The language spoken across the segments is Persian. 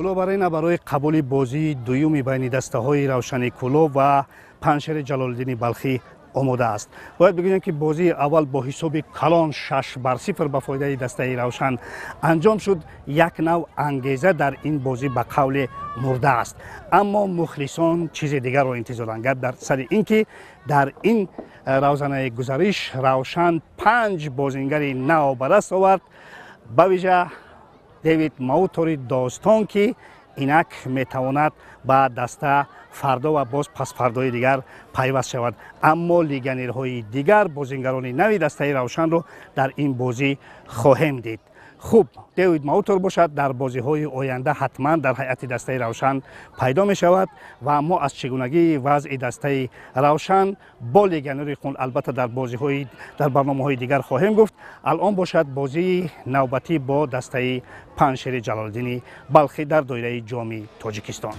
کلوب آرینا برای قبول بازی دومی بین دسته‌های روشن کلوب و پنجشیر جلال‌الدین بلخی آماده است. باید بگویم که بازی اول با حساب کلان 6-0 به فایده دسته روشن انجام شد. یک نوع انگیزه در این بازی به قول مرده است، اما مخلصان چیز دیگر را انتظار دارند در سر اینکه در این روزانه گزارش روشن 5 بازیگر نو به دست آورد، به ویژه دیوید ماوتوری داستان که اینک میتواند به دسته فردا و باز پس فردای دیگر پیوست شود. اما لیگنرهای دیگر بازیگران نوی دسته روشن رو در این بازی خواهیم دید. خوب دیوید ماوتور باشد در بازی های آینده حتما در هیئت دسته روشن پیدا می شود و ما از چگونگی وضع دسته روشن با لیگنر خون البته در بازی های در برنامه های دیگر خواهیم گفت. الان باشد بازی نوبتی با دسته پنجشیر جلال‌الدین بلخی در دایره جام تاجیکستان.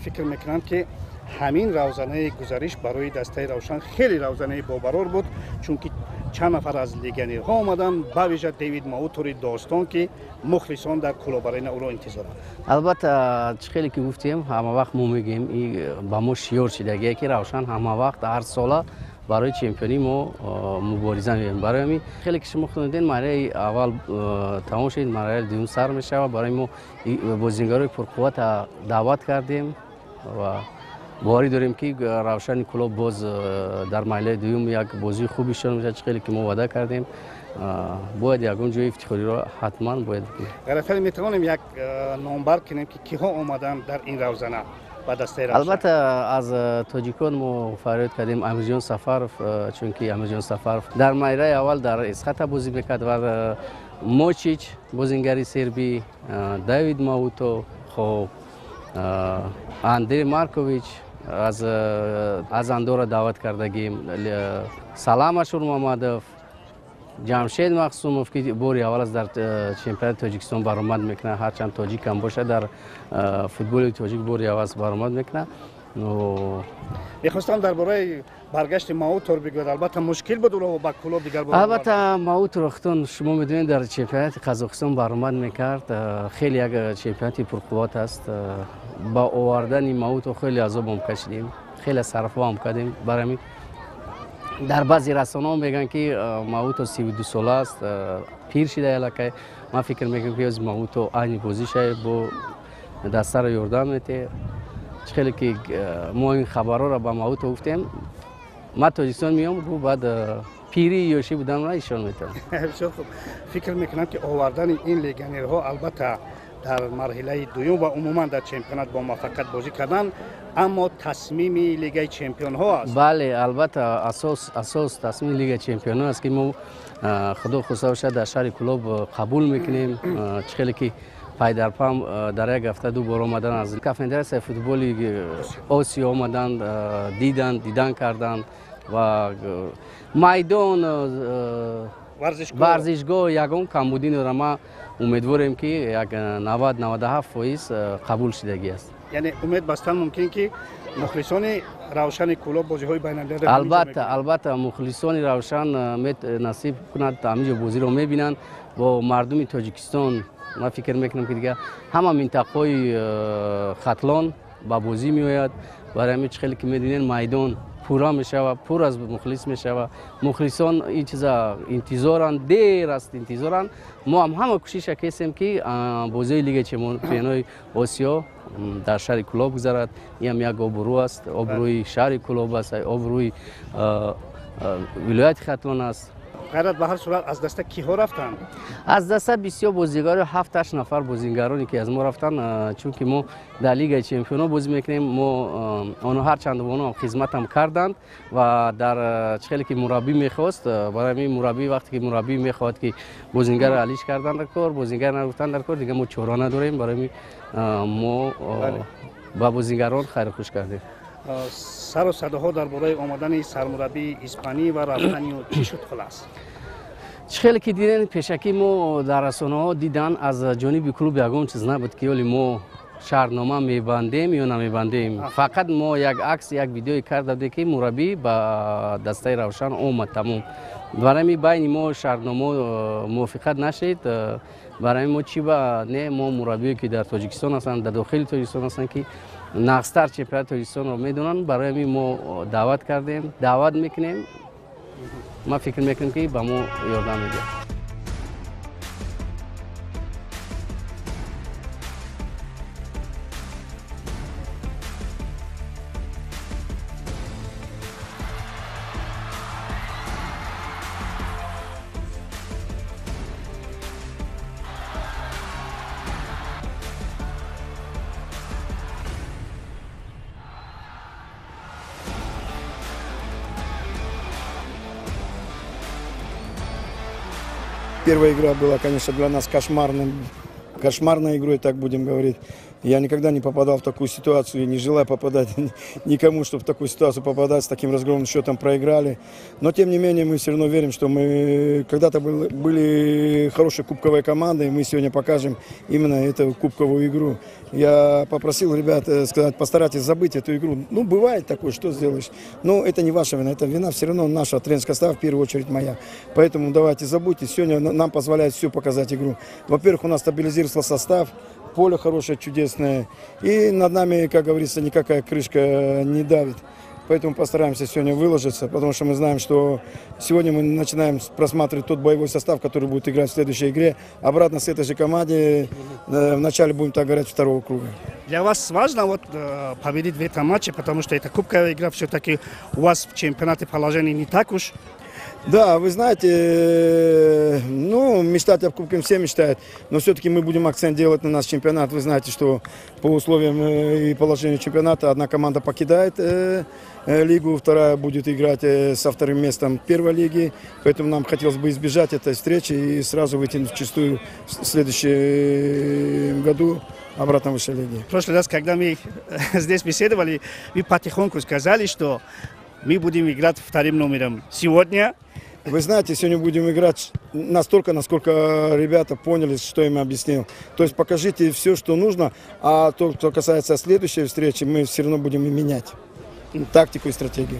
فکر میکنم که همین روزانه گزارش برای دسته روشن خیلی روزانه باورور بود، چون که چند نفر از لیگنرها آمدن، به ویژه دیوید ماوتوری داستان که مخلصان در کلوب آرینا او را انتظار دارند. البته خیلی که گفتیم همه وقت ما میگیم این با ما شیور شدگی که روشن همه وقت هر سال برای چمپیونی ما مبارزه می‌کنیم. برای همین خیلی که شما خوندین مرحله اول تمام شد، مرحله دوم سر میشه. برای ما بازیگرای پرقوت دعوت کردیم و باوری داریم که روشن کلوب باز در مرحله دوم یک بازی خوبی شون میشه. خیلی که ما وعده کردیم باید یکون جای افتخاری را حتما باید گرفتیم. میتونیم یک نامبر کنیم که کیها اومدن در این روزانه با دسته روشن؟ البته از تاجیکان ما فریاد کردیم امیرجان سفرف، چون که امیرجان سفرف در مرحله اول در اسقط بازی میکرد و موچیچ بازیگری سربی، دیوید ماوتو، خب اندری مارکوویچ از اندورا دعوت کردگیم، سلام اشور محمدوف، جمشید مقسوموف که باری اول از در چمپیونات تاجیکستان برآمد میکنه. هرچند تاجیک هم باشه در فوتبال تاجیک باری اول برآمد میکنه. میخواستم درباره برگشت ماوتور بگوید. البته مشکل بود و با کلوب دیگر بود. البته ماوتور وقتون شما میدونید در چمپیونات قزاقستان برآمد میکرد. خیلی یک چمپیونات پرقوت است. با آوردن ماوتور خیلی عذاب هم کشیدیم، خیلی صرفا هم کردیم. برای در بعضی رسانه‌ها میگن که ماوتور 32 ساله است، پیر شده الکی. من فکر میکنم که از ماوتور عین بازیشه با دسته را یوردن میته. خیلی که ما این خبرها را با ماوتور گفتیم، ما تاجیکستان میام گفت بعد پیری یوشی بودن را ایشان میتونم. فکر میکنم که آوردن این لیگنرها البته در مرحله دوم و عموما در چمپیونات با موفقیت بازی کردن، اما تصمیم لیگ چمپیون ها است. بله البته اساس تصمیم لیگ چمپیون ها است که ما خدا خواستار شد در شهر کلوب قبول میکنیم. خیلی که پای در پام در یک هفته دو بار آمدن از کافندرس فوتبال آسیا آمدن، دیدن کردن و میدان ورزشگاه یگان کمبودین را ما امیدواریم که یک 90-97% قبول شدگی است. یعنی امید بستن ممکن که مخلصان روشن کلوب بازی های بین المللی البته مخلصان روشن نصیب کند همینجا بازی رو میبینن با مردم تاجیکستان. من فکر میکنم که دیگه همه منطقه ختلان با بازی میآید. برای همین خیلی که میدونین میدان پورا میشه پر از مخلص میشه مخلصان این چیزا انتظارن دیر است انتظارن ما هم همه کوشش کردیم که بازی لیگ چمپیونای آسیا در شهر کلوب گذرد این هم یک آبرو است آبروی شهر کلوب است آبروی ولایت ختلان است غیرت به هر صورت از دست کیها رفتن از دست بسیار بازیگر 7-8 نفر بازیگرانی که از ما رفتن چون که ما در لیگ چمپیونا بازی میکنیم ما آنها هر چند اونها خدمت هم کردند و در چخیلی که مربی میخواست برای این مربی وقتی که مربی میخواد که بازیگر علیش کردن در کار بازیگر نگفتن در کار دیگه ما چورا نداریم برای ما با بازیگران خیر خوش کردیم سر و صداها درباره آمدن سرمربی اسپانی و رفتن چی شد خلاص خیلی که دیدن پیشکی ما در رسانه‌ها دیدن از جانب کلوب یگان چیز نبود که ولی ما شرطنامه میبندیم یا نمیبندیم فقط ما یک عکس یک ویدیو کرده که مربی با دسته روشن اومد تمام برای می بین ما شرطنامه موافقت نشد برای ما چی با نه ما مربی که در تاجیکستان هستند در داخل تاجیکستان هستند که نقصتر چمپیونات تاجیکستان رو میدونن برای ما دعوت کردیم دعوت میکنیم ما فکر میکنیم که با ما یاردم میده Первая игра была, конечно, для нас кошмарной игрой, так будем говорить. Я никогда не попадал в такую ситуацию и не желаю попадать никому, чтобы в такую ситуацию попадать, с таким разгромным счетом проиграли. Но, тем не менее, мы все равно верим, что мы когда-то были хорошей кубковой командой, и мы сегодня покажем именно эту кубковую игру. Я попросил ребят сказать, постарайтесь забыть эту игру. Ну, бывает такое, что сделаешь. Но это не ваша вина, это вина все равно наша тренерского состава, в первую очередь моя. Поэтому давайте забудьте, сегодня нам позволяет все показать игру. Во-первых, у нас стабилизировался состав, поле хорошее, чудесное. И над нами, как говорится, никакая крышка не давит. Поэтому постараемся сегодня выложиться, потому что мы знаем, что сегодня мы начинаем просматривать тот боевой состав, который будет играть в следующей игре. Обратно с этой же командой вначале будем так говорить второго круга. Для вас важно вот победить в этом матче, потому что это кубковая игра, все-таки у вас в чемпионате положение не так уж. Да, вы знаете, ну, мечтать об Кубке все мечтают, но все-таки мы будем акцент делать на наш чемпионат. Вы знаете, что по условиям и положению чемпионата одна команда покидает лигу, вторая будет играть со вторым местом первой лиги, поэтому нам хотелось бы избежать этой встречи и сразу выйти в чистую в следующем году обратно в высшей лиге. В прошлый раз, когда мы здесь беседовали, вы потихоньку сказали, что мы будем играть вторым номером. Сегодня вы знаете, сегодня будем играть настолько, насколько ребята поняли, что им объяснил. То есть покажите все, что нужно, а то, что касается следующей встречи, мы все равно будем и менять тактику и стратегию.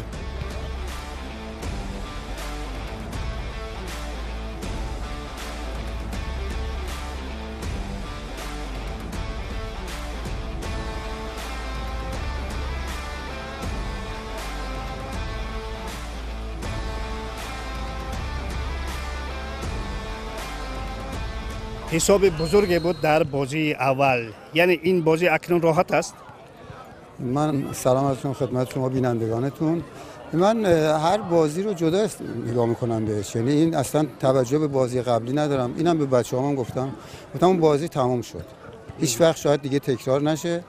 حساب بزرگی بود در بازی اول یعنی این بازی اکنون راحت است من سلام علیکم خدمت شما بینندگانتون من هر بازی رو جدا نگاه میکنم بهش یعنی این اصلا توجه به بازی قبلی ندارم اینم به بچه‌هام گفتم اون بازی تمام شد هیچ وقت شاید دیگه تکرار نشه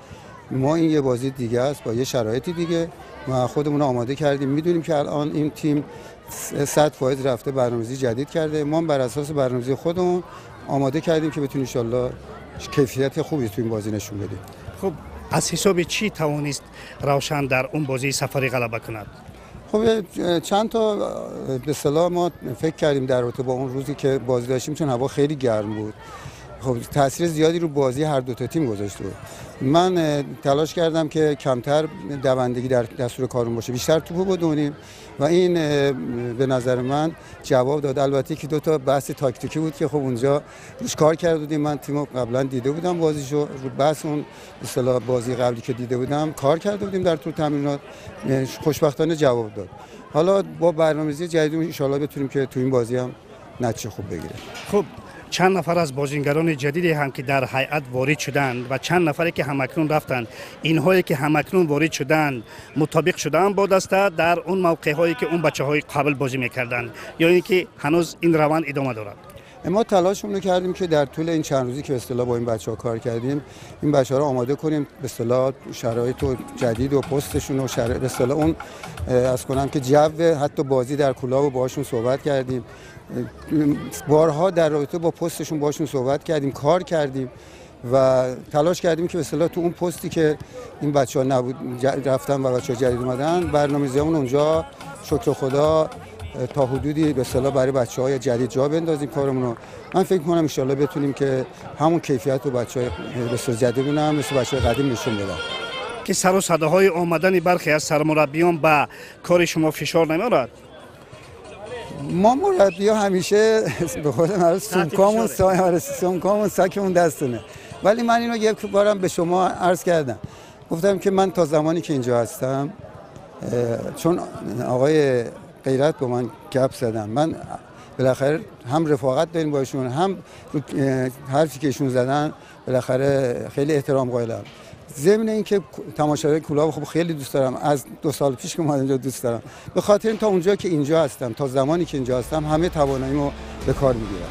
ما این یه بازی دیگه است با یه شرایطی دیگه ما خودمون آماده کردیم میدونیم که الان این تیم 100% رفته برنامه‌ریزی جدید کرده ما بر اساس برنامه‌ریزی خودمون آماده کردیم که بتونیم ان شاءالله کیفیت خوبی تو این بازی نشون بدیم. خب از حساب چی توانست روشن در اون بازی سفری غلبه کند؟ خب چند تا به اصطلاح ما فکر کردیم در رابطه با اون روزی که بازی داشتیم چون هوا خیلی گرم بود خب تاثیر زیادی رو بازی هر دو تا تیم گذاشته بود. من تلاش کردم که کمتر دوندگی در دستور کارم باشه، بیشتر توپو بدونیم و این به نظر من جواب داد. البته که دو تا بحث تاکتیکی بود که خب اونجا روش کار کرده بودیم. من تیمو قبلا دیده بودم، بازیشو رو بحث اون به اصطلاح بازی قبلی که دیده بودم کار کرده بودیم در طول تمرینات، خوشبختانه جواب داد. حالا با برنامه‌ریزی جدید ان شاءالله بتونیم که تو این بازی هم نتیجه خوب بگیریم. خب چند نفر از بازیگران جدیدی هم که در هیئت وارد شدند و چند نفری که همکنون رفتند، اینهایی که همکنون وارد شدند مطابق شدند با دسته در اون موقع هایی که اون بچه‌های قبل بازی می‌کردند یا اینکه هنوز این روند ادامه دارد؟ ما تلاشمون رو کردیم که در طول این چند روزی که به اصطلاح با این بچه‌ها کار کردیم این بچه‌ها رو آماده کنیم به اصطلاح شرایط جدید و پستشون و به اصطلاح اون از کنم که جو حتی بازی در کلاب و باهاشون صحبت کردیم، بارها در رابطه با پستشون باهاشون صحبت کردیم، کار کردیم و تلاش کردیم که به اصطلاح تو اون پستی که این بچه‌ها نبود رفتن و بچه‌ها جدید اومدن برنامه‌ریزیمون اونجا شکر خدا تا حدودی به اصطلاح برای بچه‌های جدید جا بندازیم کارمون رو. من فکر می‌کنم ان شاءالله بتونیم که همون کیفیت رو بچه‌های به اصطلاح جدیدمون هم مثل بچه‌های قدیم نشون بدن. که سر و صداهای آمدن برخی از سرمربیان به کار شما فشار نمی‌آورد؟ ما مربی‌ها همیشه به قول معروف سمکامون ساکمون دستونه، ولی من اینو یک بارم به شما عرض کردم، گفتم که من تا زمانی که اینجا هستم، چون آقای غیرت با من گپ زدن، من بالاخره هم رفاقت داریم باشون، هم حرفی که ایشون زدن بالاخره خیلی احترام قائلم. ضمن اینکه تماشاگر کلاب خب خیلی دوست دارم، از 2 سال پیش که اومدم اینجا دوست دارم، به خاطر این تا اونجا که اینجا هستم، تا زمانی که اینجا هستم همه تواناییمو به کار میگیرم.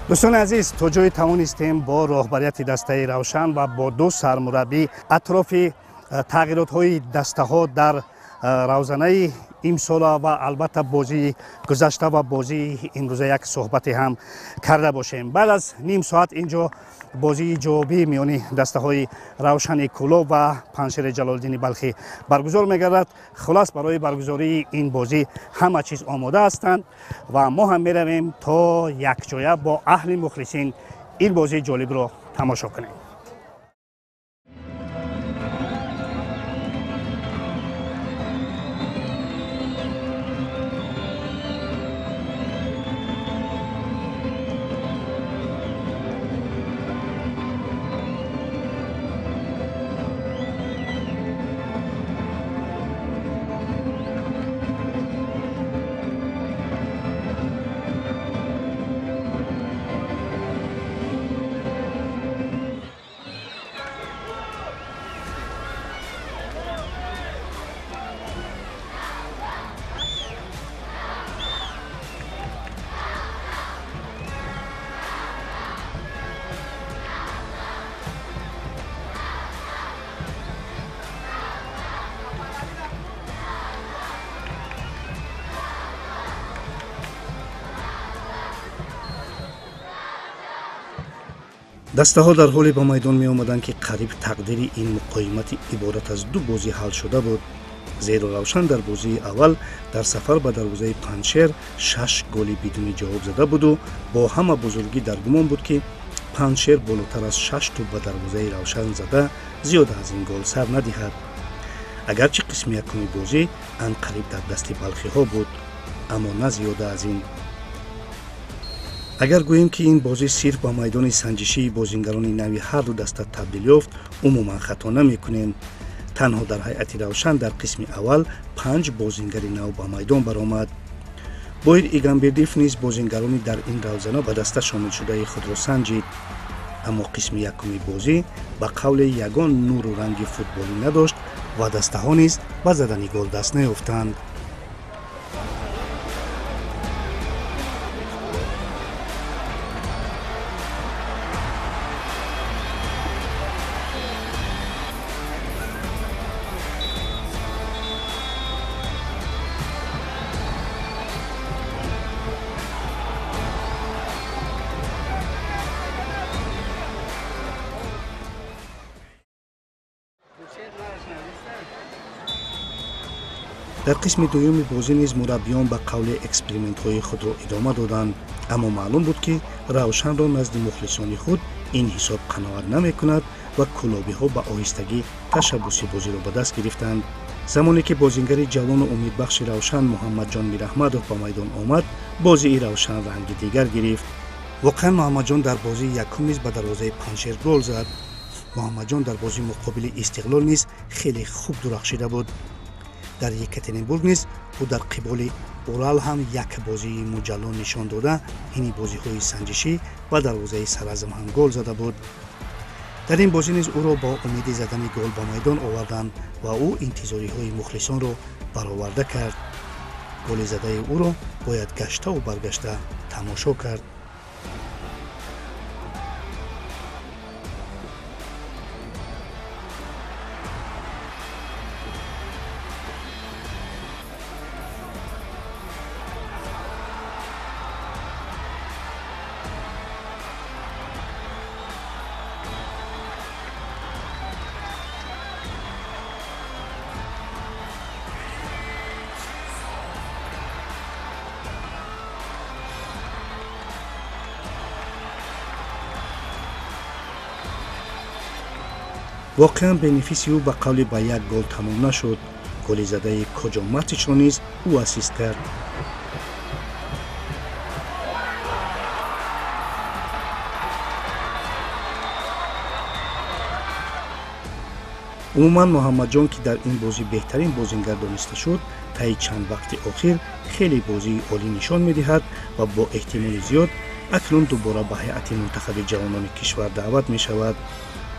دوستان عزیز، تا جای توانستیم با راهبریت دسته روشن و با 2 سرمربی اطراف تغییرات های دسته ها در روزانه امسال و البته بازی گذشته و بازی امروزه یک صحبت هم کرده باشیم. بعد از نیم ساعت اینجا بازی جوابی میانی دسته های روشن کلوب و پنشیر جلال‌الدین بلخی برگزار می‌گردد. خلاص برای برگزاری این بازی همه چیز آماده هستند و ما هم می‌رویم تا یک جایه با اهل مخلصین این بازی جالب رو تماشا کنیم. دسته ها در حالی به میدان می آمدند که قریب تقدیر این مقایمت عبارت از 2 بازی حل شده بود. زیرا روشن در بازی اول در سفر به دروازه پنشیر 6 گلی بدون جواب زده بود و با همه بزرگی در گمان بود که پنشیر بالاتر از 6 توپ به دروازه روشن زده زیاد از این گل سر ندهد. اگرچه قسم یکم بازی انقریب در دست بلخی ها بود، اما نه زیاده از این. اگر گوییم که این بازی صرف با میدان سنجشی بازیگران نوی هر دو دسته تبدیل یافت، عموما خطا نمی‌کنیم. تنها در هیئت روشن در قسم اول 5 بازیگر نو به میدان برآمد. باید ایگانبردیف نیز بازیگرانی در این روزانه به دسته شامل شده خود را سنجید. اما قسم یکم بازی به قول یگان نور و رنگ فوتبالی نداشت و دسته‌ها نیز به زدن گل دست نیافتند. در قسم دوم بازی نیز مربیان به قول اکسپریمنت‌های خود را ادامه دادند، اما معلوم بود که روشن را نزد مخلصان خود این حساب قناعت نمی‌کند و کلابی‌ها به آهستگی تشبث بازی را به دست گرفتند. زمانی که بازیگر جوان و امیدبخش روشن محمد جان میراحمدov به میدان آمد، بازی روشن رنگ دیگر گرفت. واقعا محمد جان در بازی یکم نیز به دروازه پنشر گل زد. محمد جان در بازی مقابل استقلال نیز خیلی خوب درخشیده بود. در یکاترینبورگ نیز او در قبال اورال هم یک بازی مجلل نشان داده این بازی‌های سنجشی و دروازه سرعظم هم گل زده بود. در این بازی نیز او را با امید زدن گل به میدان آوردند و او انتظاری‌های مخلصان را برآورده کرد. گل زده او را باید گشته و برگشته تماشا کرد. واقعا بنفیسی او به قول به یک گل تمام نشد. گل زده کجا ماتیچ را نیز او اسیست کرد. عموما محمد جان که در این بازی بهترین بازیگر دانسته شد، طی چند وقت اخیر خیلی بازی عالی نشان می‌دهد و با احتمال زیاد اکنون دوباره به هیئت منتخب جوانان کشور دعوت می‌شود.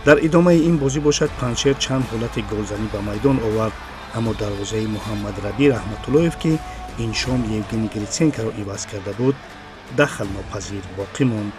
در ادامه این بازی باشد پنشر چند حالت گلزنی به میدان آورد، اما دروازه محمد ربی رحمت‌اللهیف که این شام یوگنی گریتسنکو را عوض کرده بود دخل ناپذیر باقی ماند.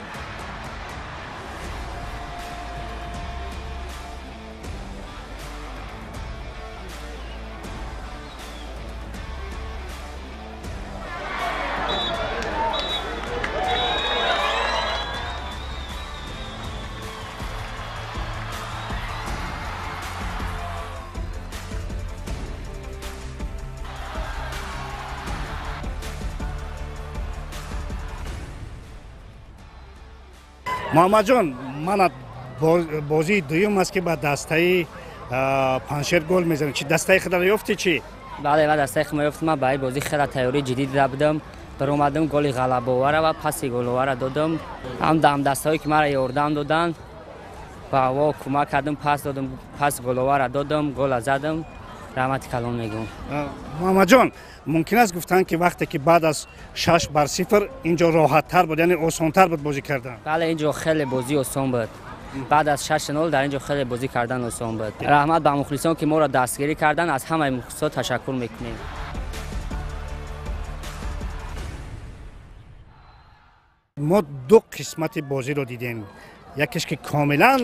محمد جان، من بازی دوم است که به دسته پنشر گل میزنم. چی دسته خود را یافتی چی؟ بله، من دسته خود یافتم. من برای بازی خیلی تیاری جدید دیده بودم. در اومدم گل غلبه آور و پاس گل آور دادم. هم دستهایی که مرا یاردم دادن و وا کمک کردم، پاس دادم، پاس گل آور دادم، گل زدم. رحمت کلام میگم. محمد جان، ممکن است گفتن که وقتی که بعد از 6-0 اینجا راحت تر بود، یعنی آسان تر بود بازی کردن؟ بله، اینجا خیلی بازی آسان بود. بعد از 6-0 در اینجا خیلی بازی کردن آسان بود. رحمت به مخلصان که ما را دستگیری کردن، از همه مخلصان تشکر میکنیم. ما دو قسمت بازی رو دیدیم. یکیش که کاملا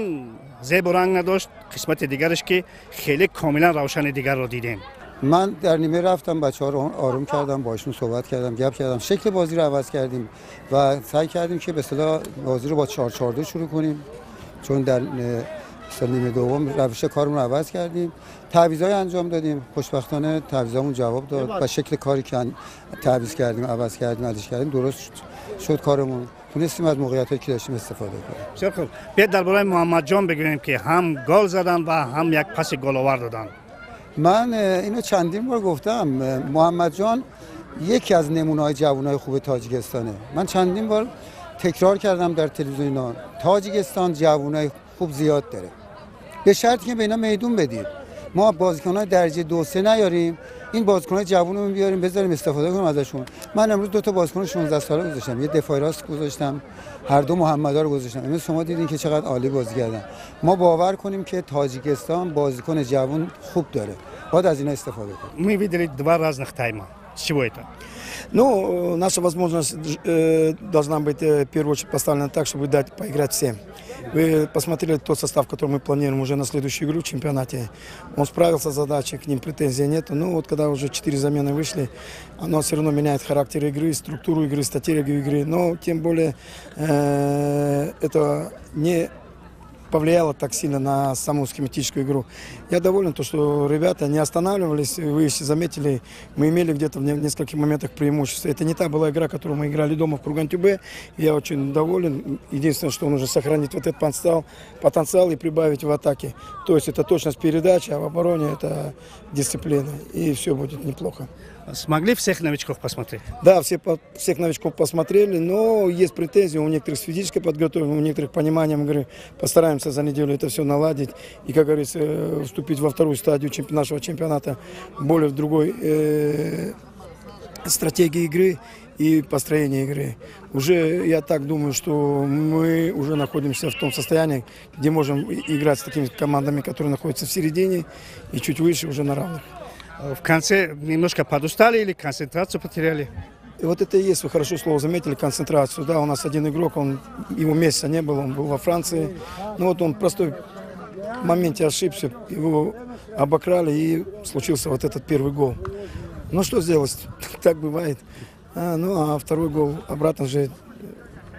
زیب و رنگ نداشت، قسمت دیگرش که خیلی کاملا روشن دیگر رو دیدیم. من در نیمه رفتم، بچه‌ها رو آروم کردم، باشون صحبت کردم، گپ کردم، شکل بازی رو عوض کردیم و سعی کردیم که به اصطلاح بازی رو با 4-4-2 شروع کنیم، چون در نیمه دوم روش کارمون رو عوض کردیم، تعویضای انجام دادیم. خوشبختانه تعویضامون جواب داد و شکل کاری که تعویض کردیم، عوض کردیم، ازش کردیم، درست شد کارمون. تونستیم از موقعیتایی که داشتیم استفاده کنیم. بسیار خوب. بیاید درباره محمد جان بگوییم که هم گل زدن و هم یک پاس گل آور دادن. من اینو چندین بار گفتم، محمد جان یکی از نمونه‌های جوانای خوب تاجیکستانه. من چندین بار تکرار کردم در تلویزیون، تاجیکستان جوانای خوب زیاد داره، به شرطی که به اینا میدون بدید. ما بازیکن‌های درجه 2-3 نیاریم، این بازیکن‌های جوانو بیاریم بذاریم استفاده کنیم ازشون. من امروز دو تا بازیکن 16 ساله گذاشتم، یه دفاع راست گذاشتم، هر دو محمدا رو گذاشتم. امروز شما دیدین که چقدر عالی بازی کردن. ما باور کنیم که تاجیکستان بازیکن جوان خوب داره. باید از اینا استفاده کنیم. Мы видели два разных тайма. С чего это? Ну, наша возможность должна быть в первую очередь поставлена так, чтобы дать поиграть всем. Вы посмотрели тот состав, который мы планируем уже на следующую игру в чемпионате. Он справился с задачей, к ним претензий нет. Но вот когда уже 4 замены вышли, оно все равно меняет характер игры, структуру игры, стратегию игры. Но тем более это не повлияло так сильно на саму схематическую игру. Я доволен, то, что ребята не останавливались. Вы заметили, мы имели где-то в нескольких моментах преимущество. Это не та была игра, которую мы играли дома в Курган-Тюбе. Я очень доволен. Единственное, что он уже сохранит вот этот потенциал и прибавить в атаке. То есть это точность передачи, а в обороне это дисциплина. И все будет неплохо. Смогли всех новичков посмотреть? Да, всех новичков посмотрели, но есть претензии у некоторых с физической подготовкой, у некоторых пониманием игры. Постараемся за неделю это все наладить и, как говорится, вступить во вторую стадию нашего чемпионата более в другой стратегии игры и построения игры. Уже я так думаю, что мы уже находимся в том состоянии, где можем играть с такими командами, которые находятся в середине и чуть выше уже на равных. В конце немножко подустали или концентрацию потеряли? И вот это и есть, вы хорошо слово заметили, концентрацию. Да, у нас один игрок, его месяца не было, он был во Франции. Ну вот он в простой моменте ошибся, его обокрали и случился вот этот первый гол. Ну что сделать, так бывает. Ну а второй гол обратно же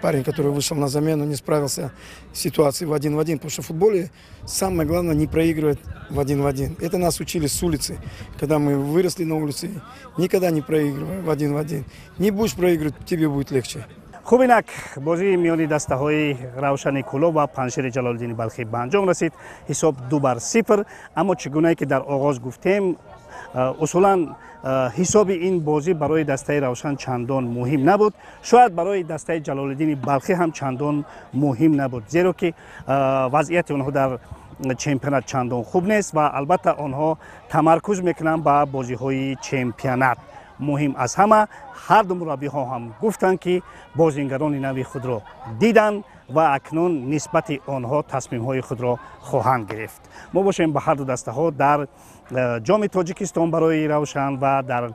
парень, который вышел на замену, не справился с ситуацией в 1 в 1. Потому что в футболе самое главное не проигрывать в 1 в 1. Это нас учили с улицы. Когда мы выросли на улице, никогда не проигрывай в 1 в 1. Не будешь проигрывать, тебе будет легче. خوب اینک بازی میانی دسته های روشن کلو و پنشیر جلال‌الدین بلخی به انجام رسید. حساب 2-0. اما چگونه که در آغاز گفتیم اصولا حساب این بازی برای دسته روشن چندان مهم نبود. شاید برای دسته جلال‌الدین بلخی هم چندان مهم نبود، زیرا که وضعیت آنها در چمپیونات چندان خوب نیست و البته آنها تمرکز میکنند به بازی های چمپیونات. مهم از همه هر دو مربی ها هم گفتند که بازیگران نوی خود را دیدن و اکنون نسبت آنها تصمیم های خود را خواهند گرفت. ما باشیم به هر دو دسته ها در جام تاجیکستان برای روشن و در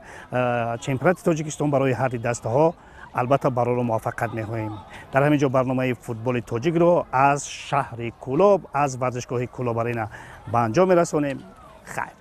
چمپیونات تاجیکستان برای هر دسته ها البته برای موفقیت می‌خواهیم. در همینجا برنامه فوتبال تاجیک رو از شهر کولاب از ورزشگاه کولاب آرینا به انجام می‌رسانیم. خیر.